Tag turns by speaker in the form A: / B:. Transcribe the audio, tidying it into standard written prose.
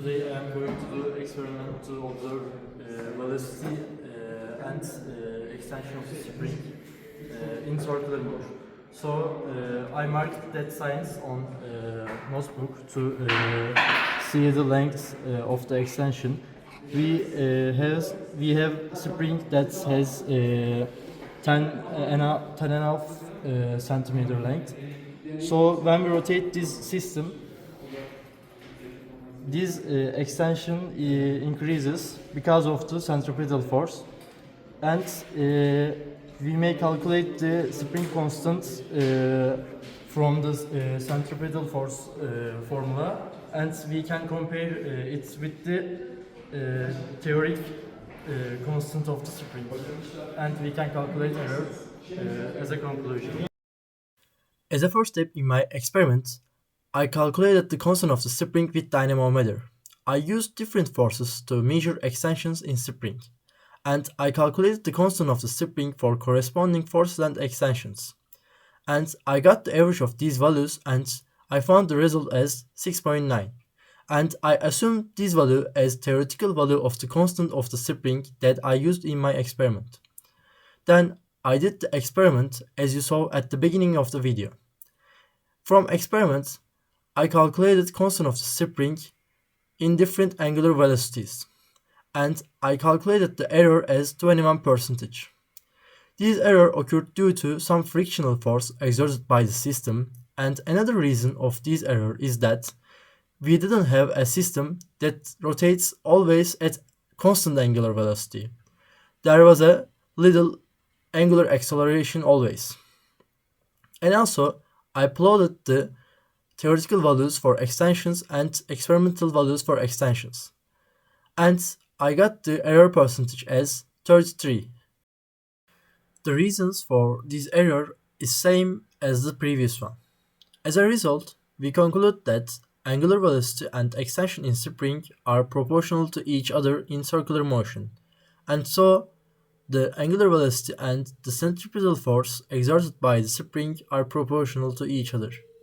A: Today I am going to do experiment to observe velocity and extension of the spring in circular motion. So I marked that science on notebook to see the length of the extension. We have spring that has 10.5 centimeter length. So when we rotate this system, this extension increases because of the centripetal force, and we may calculate the spring constant from the centripetal force formula, and we can compare it with the theoretic constant of the spring, and we can calculate error as a conclusion.
B: As a first step in my experiment, I calculated the constant of the spring with dynamometer. I used different forces to measure extensions in spring, and I calculated the constant of the spring for corresponding forces and extensions. And I got the average of these values, and I found the result as 6.9. And I assumed this value as theoretical value of the constant of the spring that I used in my experiment. Then I did the experiment as you saw at the beginning of the video. From experiments, I calculated constant of the spring in different angular velocities, and I calculated the error as 21%. This error occurred due to some frictional force exerted by the system, and another reason of this error is that we didn't have a system that rotates always at constant angular velocity. There was a little angular acceleration always. And also, I plotted the theoretical values for extensions and experimental values for extensions. And I got the error percentage as 33. The reasons for this error is same as the previous one. As a result, we conclude that angular velocity and extension in spring are proportional to each other in circular motion, and so the angular velocity and the centripetal force exerted by the spring are proportional to each other.